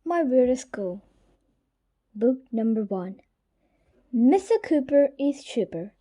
My Weirdest School. Book number 1. Mr. Cooper is Trooper.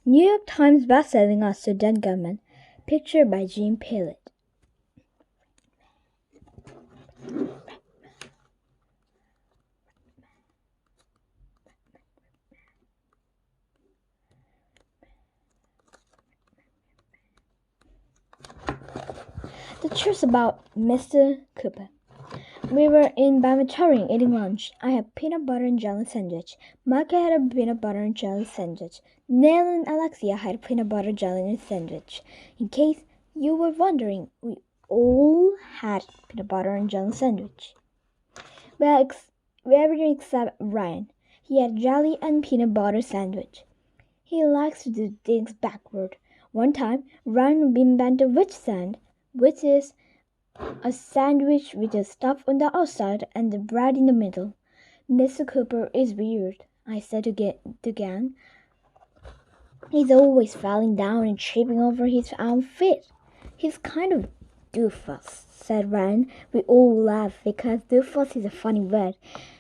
New York Times bestselling author Dan Gutman. Picture by Jim Pillett. The truth about Mr. Cooper. We were in Bamatorian eating lunch. I had peanut butter and jelly sandwich. Micah had a peanut butter and jelly sandwich. Neil and Alexia had a peanut butter jelly sandwich. In case you were wondering, we all had peanut butter and jelly sandwich. Well, everything except Ryan. He had jelly and peanut butter sandwich. He likes to do things backward. One time, Ryan invented witch sand, which is a sandwich with the stuff on the outside and the bread in the middle. Mr. Cooper is weird, I said to the gang. He's always falling down and tripping over his own feet. He's kind of doofus, said Ryan. We all laughed because doofus is a funny word.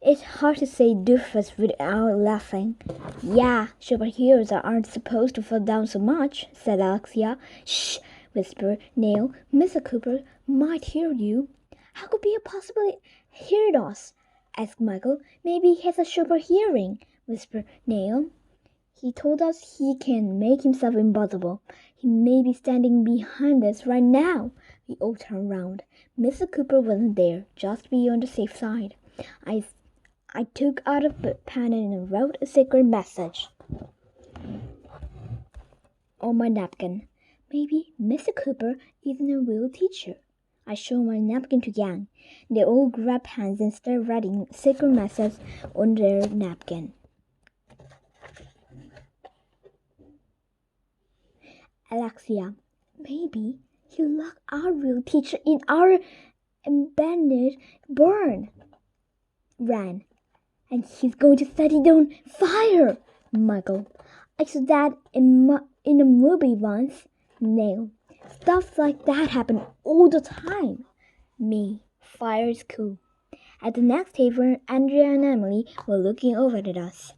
It's hard to say doofus without laughing. Yeah, superheroes aren't supposed to fall down so much, said Alexia. Shh, whispered Neil. Mr. Cooper might hear you. How could he possibly hear us? Asked Michael. Maybe he has a super hearing, whispered Neil. He told us he can make himself invisible. He may be standing behind us right now. We all turned around. Mr. Cooper wasn't there, just to be on the safe side. I took out a pen and wrote a secret message on my napkin. Maybe Mr. Cooper isn't a real teacher. I showed my napkin to Yang. They all grabbed pens and started writing secret messages on their napkin. Alexia, maybe he'll lock our real teacher in our abandoned barn. Ran. And he's going to set it on fire. Michael, I saw that in a movie once. Neil, stuff like that happen all the time. Me, fire is cool. At the next table, Andrea and Emily were looking over at us.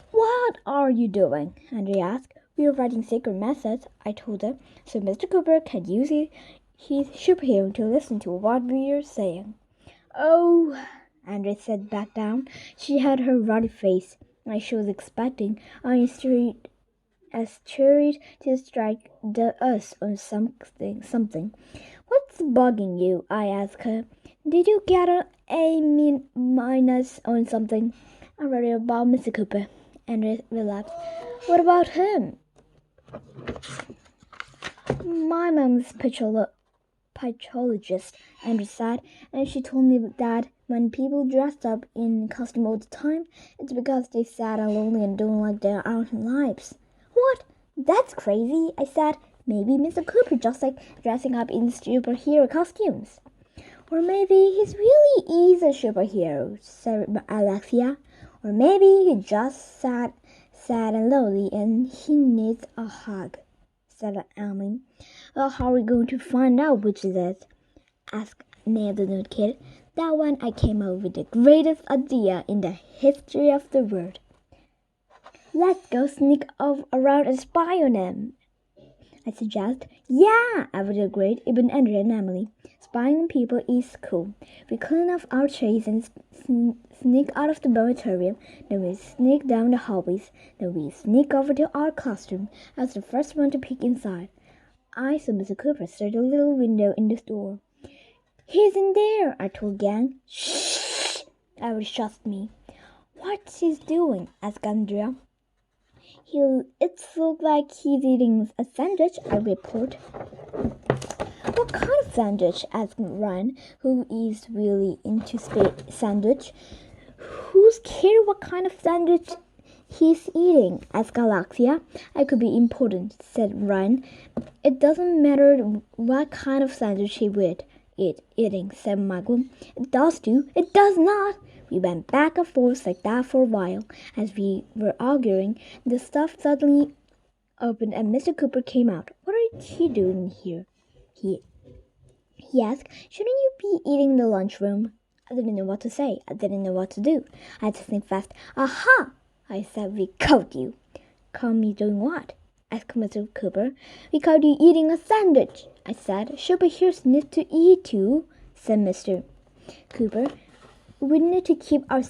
What are you doing? Andrea asked. We are writing secret messages, I told her, so Mr. Cooper can use his superhero to listen to what we are saying. Oh, Andrea sat back down. She had her ruddy face, like she was expecting a asteroid to strike us on something. What's bugging you? I asked her. Did you get a minus on something? I read it about Mr. Cooper. Andrea relaxed. What about him? My mom's pathologist, Andrew said, and she told me that when people dress up in costume all the time, it's because they're sad and lonely and don't like their own lives. What? That's crazy, I said. Maybe Mr. Cooper just like dressing up in superhero costumes. Or maybe he really is a superhero, said Alexia. Or maybe he just sad and lonely and he needs a hug, said Emily. Well, how are we going to find out which is it? Asked Neil the Nerd Kid. That one I came up with the greatest idea in the history of the world. Let's go sneak around and spy on them, I suggest. Yeah, everybody agreed, even Andrea and Emily. Spying on people is cool. We clean off our trays and sneak out of the dormitory. Then we sneak down the hallways. Then we sneak over to our classroom as the first one to peek inside. I saw Mr. Cooper through the little window in the door. He's in there, I told Gang. Shh! Everybody shot me. What's he doing? Asked Andrea. It looks like he's eating a sandwich, I report. What kind of sandwich? Asked Ryan, who is really into sandwich. Who's cares what kind of sandwich he's eating? Asked Alexia. I could be important, said Ryan. It doesn't matter what kind of sandwich he would eating, said Michael. It does too. It does not. We went back and forth like that for a while. As we were arguing, the stuff suddenly opened and Mr. Cooper came out. What are you doing here? He asked. Shouldn't you be eating in the lunchroom? I didn't know what to say. I didn't know what to do. I had to think fast. Aha! I said, we caught you. Caught me doing what? Asked Mr. Cooper. We caught you eating a sandwich, I said. Superheroes need to eat too, said Mr. Cooper. We need to keep our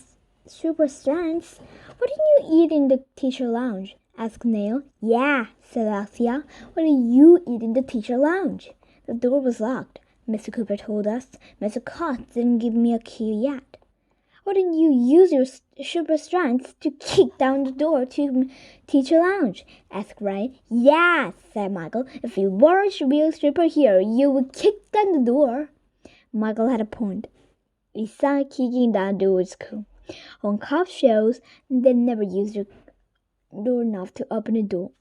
super strengths. What did you eat in the teacher lounge? Asked Neil. Yeah, said Althea. What did you eat in the teacher lounge? The door was locked, Mr. Cooper told us. Mr. Cott didn't give me a key yet. Why didn't you use your super strength to kick down the door to teacher lounge? Asked Ryan. Yeah, said Michael. If you were a real superhero, you would kick down the door. Michael had a point. Besides kicking down the door is cool. On cop shows, they never use their doorknob to open the door.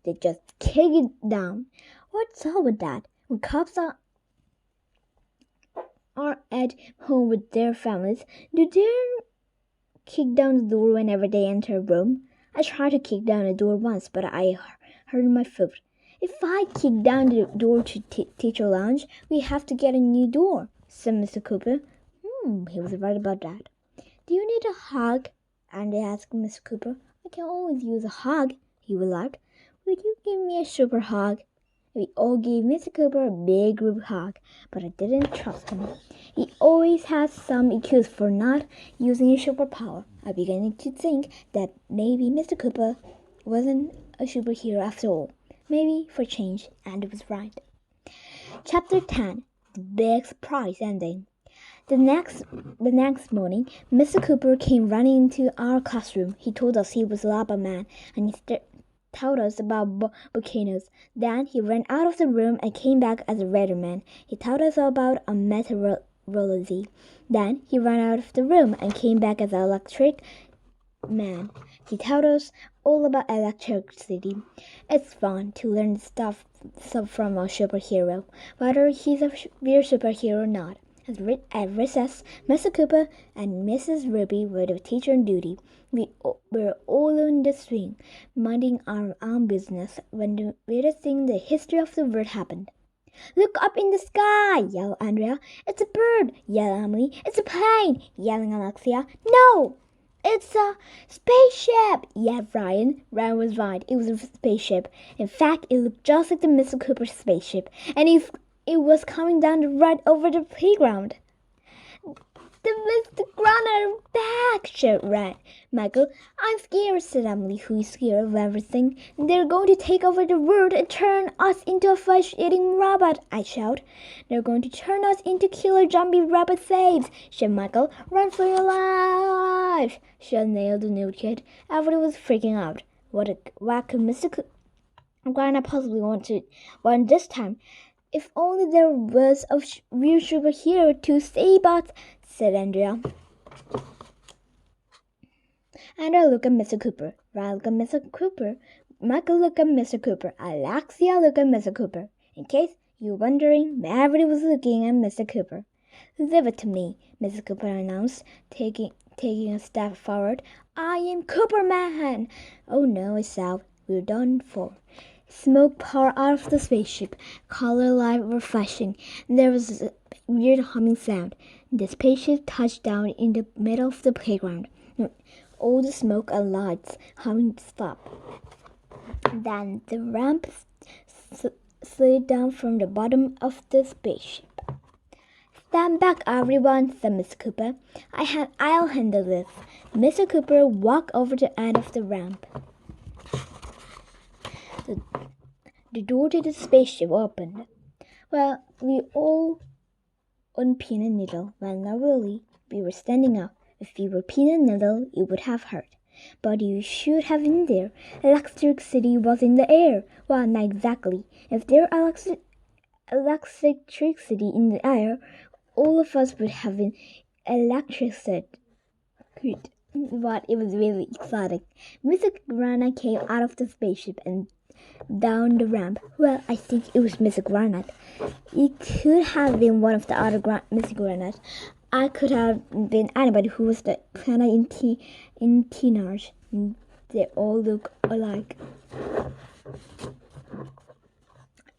They just kick it down. What's up with that? When cops are at home with their families, do they kick down the door whenever they enter a room? I tried to kick down the door once, but I hurt my foot. If I kick down the door to teacher lounge, we have to get a new door, said Mr. Cooper. He was right about that. Do you need a hug? Andy asked Mr. Cooper. I can always use a hug, he laughed. Would you give me a super hug? We all gave Mr. Cooper a big group hug, but I didn't trust him. He always has some excuse for not using his superpower. I began to think that maybe Mr. Cooper wasn't a superhero after all. Maybe for change, Andy was right. Chapter 10. The Big Surprise Ending. The next morning, Mr. Cooper came running into our classroom. He told us he was a lava man, and he told us about volcanoes. Then he ran out of the room and came back as a radar man. He told us about a meteorology. Then he ran out of the room and came back as an electric man. He told us all about electricity. It's fun to learn stuff from a superhero, whether he's a real superhero or not. At recess, Mr. Cooper and Mrs. Ruby were the teacher on duty. We were all in the swing, minding our own business, when the weirdest thing in the history of the world happened. Look up in the sky, yelled Andrea. It's a bird, yelled Emily. It's a plane, yelling Alexia. No, it's a spaceship, yelled Ryan. Ryan was right. It was a spaceship. In fact, it looked just like the Mr. Cooper spaceship, and it was coming down the road over the playground. The Mr. Grunner back, shouted Michael. I'm scared, said Emily, who is scared of everything. They're going to take over the world and turn us into a flesh-eating robot, I shout. They're going to turn us into killer zombie robot slaves, shouted Michael. Run for your lives, shouted Neil, the new kid. Everybody was freaking out. What could Mr. Grunner possibly want this time? If only there was a real superhero to save us, said Andrea. Andrea looked at Mr. Cooper. Ryan looked at Mr. Cooper. Michael looked at Mr. Cooper. Alexia looked at Mr. Cooper. In case you were wondering, everybody was looking at Mr. Cooper. Leave it to me, Mr. Cooper announced, taking a step forward. I am Cooperman. Oh no, it's out. We're done for. Smoke poured out of the spaceship. Color lights were flashing. There was a weird humming sound. The spaceship touched down in the middle of the playground. All the smoke and lights humming stopped. Then the ramp slid down from the bottom of the spaceship. Stand back, everyone, said Mr. Cooper. I'll handle this. Mr. Cooper walked over the end of the ramp. The door to the spaceship opened. Well, we all on pin and needle. Well, not really. We were standing up. If you were pin and needle, it would have hurt. But you should have been there. Electricity was in the air. Well, not exactly. If there was electricity in the air, all of us would have been electrocuted. But it was really exciting. Mr. Grana came out of the spaceship and down the ramp. Well, I think it was Mr. Granite. It could have been one of the other Mr. Granites. I could have been anybody who was the planet in teenage. They all look alike.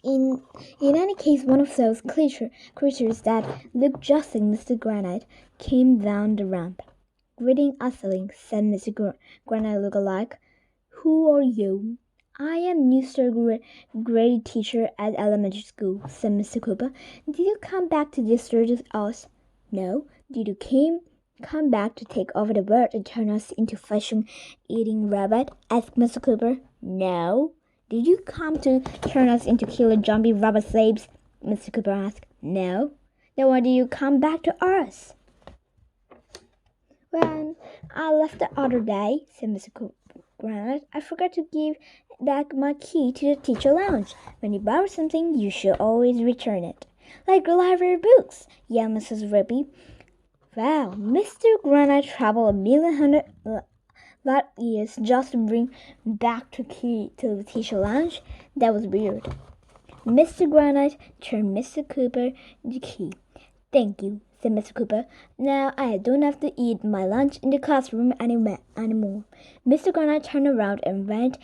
In any case, one of those creatures that looked just like Mr. Granite came down the ramp. "Greeting, Usling," said Mr. Granite look-alike. "Who are you?" "I am Mr. Grade Teacher at elementary school," said Mr. Cooper. "Did you come back to destroy us?" "No. Did you come back to take over the world and turn us into flesh-eating rabbit?" asked Mr. Cooper. "No." "Did you come to turn us into killer zombie rabbit slaves?" Mr. Cooper asked. "No." "Then why did you come back to us?" "When I left the other day," said Mr. Granite, "I forgot to give back my key to the teacher lounge. When you borrow something, you should always return it." "Like library books," yelled Mrs. Rippy. "Wow, Mr. Granite traveled 1,100,000 light years just to bring back the key to the teacher lounge? That was weird." Mr. Granite turned Mr. Cooper the key. "Thank you," said Mr. Cooper. "Now I don't have to eat my lunch in the classroom anymore." Mr. Granite turned around and went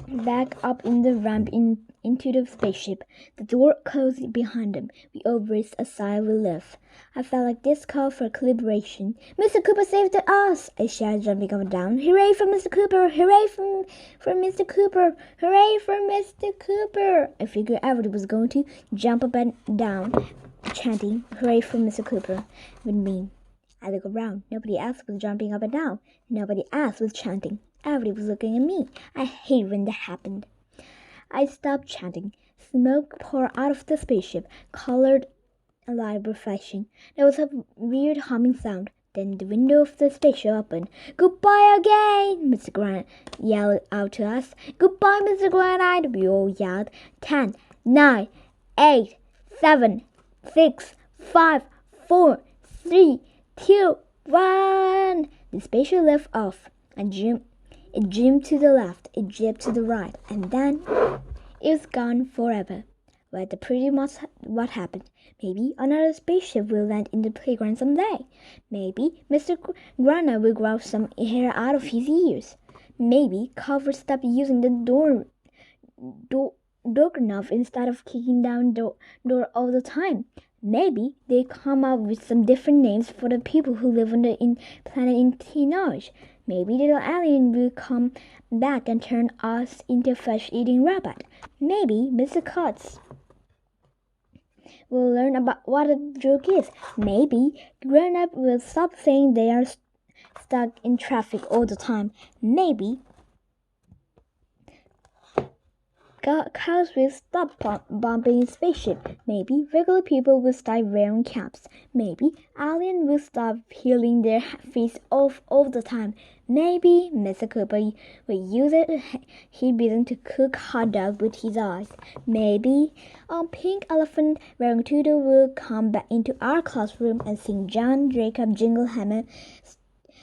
back up in the ramp into the spaceship. The door closed behind him. We all breathed a sigh of relief. I felt like this called for liberation. "Mr. Cooper saved us!" I shouted, jumping up and down. "Hooray for Mr. Cooper! Hooray for Mr. Cooper! Hooray for Mr. Cooper!" I figured everybody was going to jump up and down, chanting "Hooray for Mr. Cooper" with me. I looked around. Nobody else was jumping up and down. Nobody else was chanting. Everybody was looking at me. I hate when that happened. I stopped chanting. Smoke poured out of the spaceship, colored light were flashing. There was a weird humming sound. Then the window of the spaceship opened. "Goodbye again!" Mr. Granite yelled out to us. "Goodbye, Mr. Granite!" we all yelled. 10, 9, 8, 7, 6, 5, 4, 3, 2, 1. The spaceship left off, and it zoomed to the left, it jibbed to the right, and then it was gone forever. Well, that's pretty much what happened. Maybe another spaceship will land in the playground someday. Maybe Mr. Granite will grow some hair out of his ears. Maybe Carl will stop using the doorknob instead of kicking down the door all the time. Maybe they come up with some different names for the people who live on the planet in Tenoge. Maybe the alien will come back and turn us into flesh-eating rabbit. Maybe Mr. Katz will learn about what a joke is. Maybe grown-up will stop saying they are stuck in traffic all the time. Maybe cows will stop bumping in spaceship. Maybe regular people will start wearing caps. Maybe aliens will stop peeling their face off all the time. Maybe Mr. Cooper will use heat beacon to cook hot dog with his eyes. Maybe a pink elephant wearing tutu will come back into our classroom and sing John Jacob Jinglehammer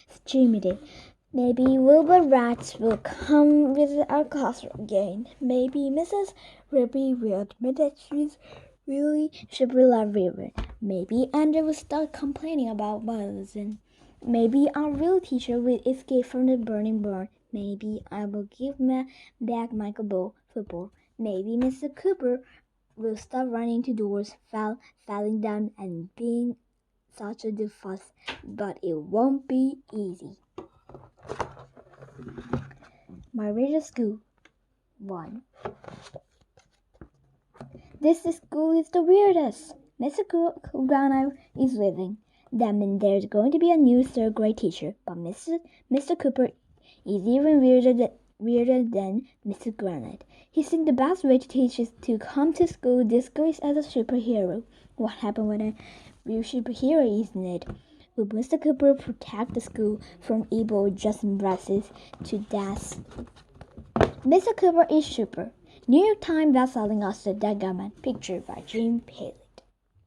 Streamity. Maybe Wilbur Rats will come visit our classroom again. Maybe Mrs. Ruby will admit that she's really should be loved. Maybe Andrew will start complaining about violence. Maybe our real teacher will escape from the burning barn. Maybe I will give back Michael Ball football. Maybe Mr. Cooper will stop running to doors, falling down, and being such a fuss. But it won't be easy. My radio school 1. This school is the weirdest. Mr. Granite is leaving. That means there's going to be a new third grade teacher, but Mr. Cooper is even weirder than Mr. Granite. He thinks the best way to teach is to come to school disguised as a superhero. What happened when a real superhero isn't it? Will Mr. Cooper protect the school from evil just embraces to death? Mr. Cooper is super. New York Times bestselling author That Government, pictured by Jim Paley.